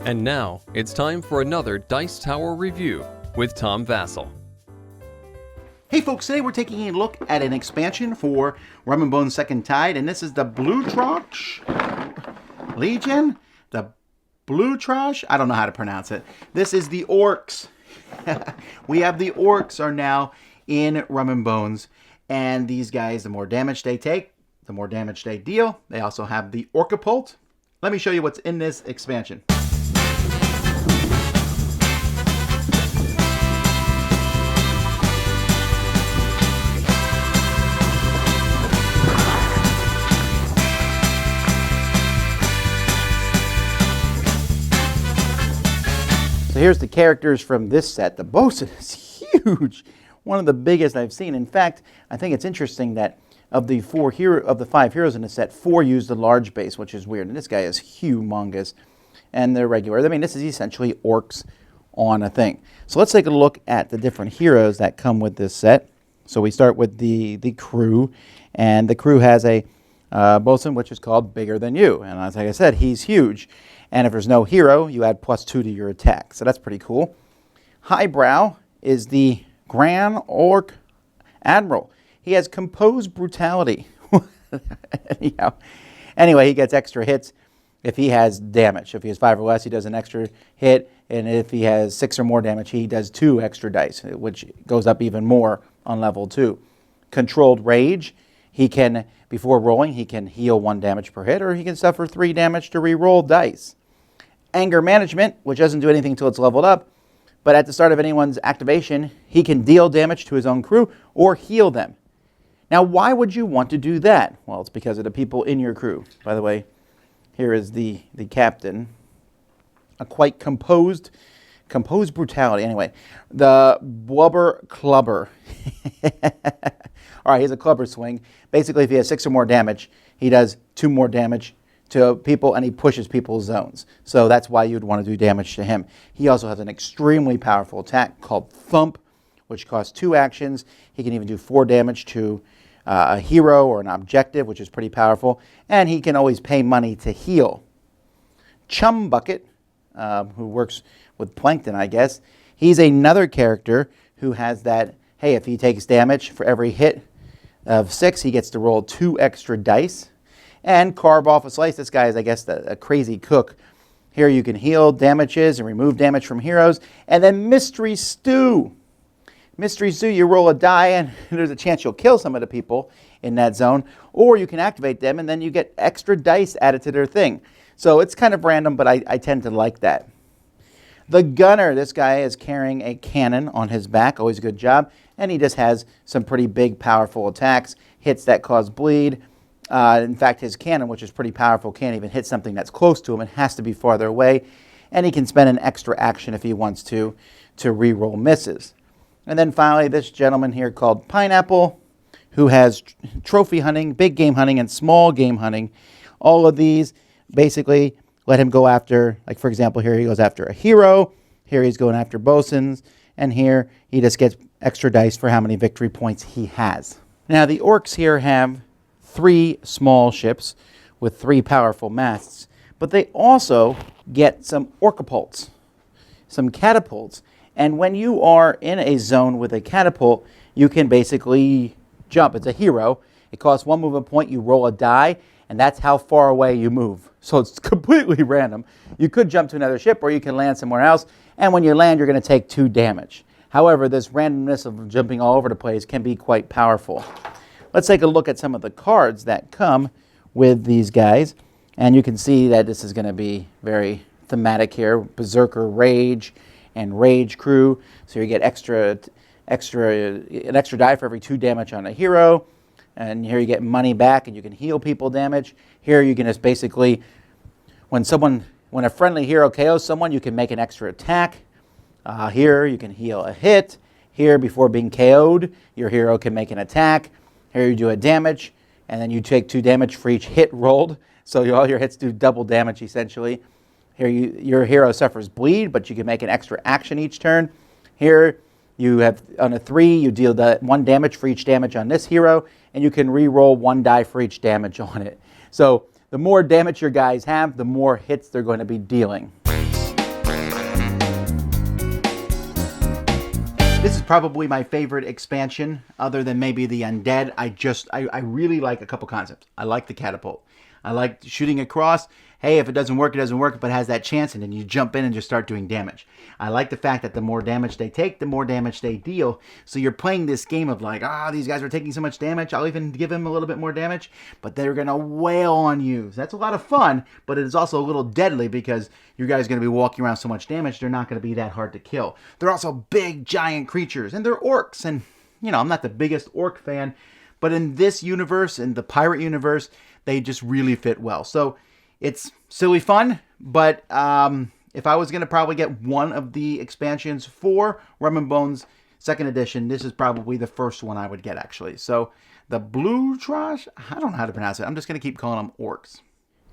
And now, it's time for another Dice Tower review with Tom Vasel. Hey folks, today we're taking a look at an expansion for Rum Bones Second Tide, and this is the Blutrausch Legion? The Blutrausch? I don't know how to pronounce it. This is the Orcs. We have the Orcs are now in Rum Bones, and these guys, the more damage they take, the more damage they deal. They also have the Orcapult. Let me show you what's in this expansion. So here's the characters from this set. The bosun is huge, one of the biggest I've seen. In fact, I think it's interesting that of the five heroes in the set, 4 use the large base, which is weird. And this guy is humongous, and they're regular. I mean, this is essentially orcs on a thing. So let's take a look at the different heroes that come with this set. So we start with the crew, and the crew has a bosun, which is called Bigger Than You. And as like I said, he's huge. And if there's no hero, you add +2 to your attack. So that's pretty cool. Highbrow is the Grand Orc Admiral. He has composed brutality. Anyway, he gets extra hits if he has damage. If he has 5 or less, he does an extra hit. And if he has 6 or more damage, he does 2 extra dice, which goes up even more on level 2. Controlled Rage. He can, before rolling, he can heal 1 damage per hit, or he can suffer 3 damage to re-roll dice. Anger Management, which doesn't do anything until it's leveled up, but at the start of anyone's activation, he can deal damage to his own crew or heal them. Now, why would you want to do that? Well, it's because of the people in your crew. By the way, here is the captain. A quite composed brutality. Anyway, the Blubber Clubber. All right, he has a clubber swing. Basically, if he has 6 or more damage, he does 2 more damage to people, and he pushes people's zones. So that's why you'd want to do damage to him. He also has an extremely powerful attack called Thump, which costs 2 actions. He can even do 4 damage to a hero or an objective, which is pretty powerful. And he can always pay money to heal. Chum Bucket, who works with Plankton, I guess, he's another character who has that, hey, if he takes damage for every hit of 6, he gets to roll 2 extra dice. And Carve Off a Slice, this guy is, I guess, a crazy cook. Here you can heal damages and remove damage from heroes. And then Mystery Stew. Mystery Stew, you roll a die, and there's a chance you'll kill some of the people in that zone. Or you can activate them, and then you get extra dice added to their thing. So it's kind of random, but I tend to like that. The Gunner, this guy is carrying a cannon on his back. Always a good job. And he just has some pretty big, powerful attacks. Hits that cause bleed. In fact, his cannon, which is pretty powerful, can't even hit something that's close to him. It has to be farther away. And he can spend an extra action if he wants to re-roll misses. And then finally, this gentleman here called Pineapple, who has trophy hunting, big game hunting, and small game hunting. All of these basically let him go after, like for example, here he goes after a hero. Here he's going after bosuns. And here he just gets extra dice for how many victory points he has. Now, the orcs here have 3 small ships with 3 powerful masts, but they also get some orcapults, some catapults. And when you are in a zone with a catapult, you can basically jump. It's a hero. It costs 1 movement point. You roll a die, and that's how far away you move. So it's completely random. You could jump to another ship, or you can land somewhere else. And when you land, you're going to take 2 damage. However, this randomness of jumping all over the place can be quite powerful. Let's take a look at some of the cards that come with these guys. And you can see that this is going to be very thematic here. Berserker Rage and Rage Crew. So you get an extra die for every 2 damage on a hero. And here you get money back, and you can heal people damage. Here you can just basically, when a friendly hero KOs someone, you can make an extra attack. Here you can heal a hit. Here, before being KO'd, your hero can make an attack. Here you do a damage, and then you take 2 damage for each hit rolled. So all your hits do double damage, essentially. Here your hero suffers bleed, but you can make an extra action each turn. Here you have, on a 3, you deal 1 damage for each damage on this hero, and you can re-roll 1 die for each damage on it. So the more damage your guys have, the more hits they're going to be dealing. This is probably my favorite expansion, other than maybe the Undead. I really like a couple concepts. I like the catapult. I like shooting across. Hey, if it doesn't work, it doesn't work, but it has that chance, and then you jump in and just start doing damage. I like the fact that the more damage they take, the more damage they deal. So you're playing this game of like, these guys are taking so much damage, I'll even give them a little bit more damage, but they're going to wail on you. So that's a lot of fun, but it is also a little deadly because your guys are going to be walking around so much damage, they're not going to be that hard to kill. They're also big, giant creatures, and they're orcs, and, I'm not the biggest orc fan, but in this universe, in the pirate universe, they just really fit well. So it's silly fun, but if I was going to probably get one of the expansions for Rum Bones 2nd edition, this is probably the first one I would get, actually. So the Blutrausch, I don't know how to pronounce it. I'm just going to keep calling them orcs.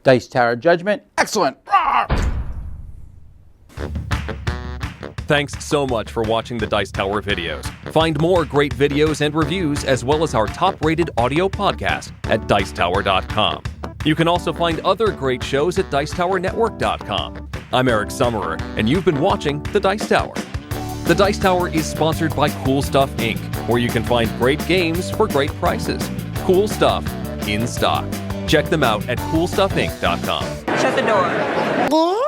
Dice Tower Judgment, excellent. Thanks so much for watching the Dice Tower videos. Find more great videos and reviews, as well as our top-rated audio podcast at Dicetower.com. You can also find other great shows at Dicetowernetwork.com. I'm Eric Summerer, and you've been watching The Dice Tower. The Dice Tower is sponsored by Cool Stuff Inc., where you can find great games for great prices. Cool stuff in stock. Check them out at CoolStuffInc.com. Shut the door.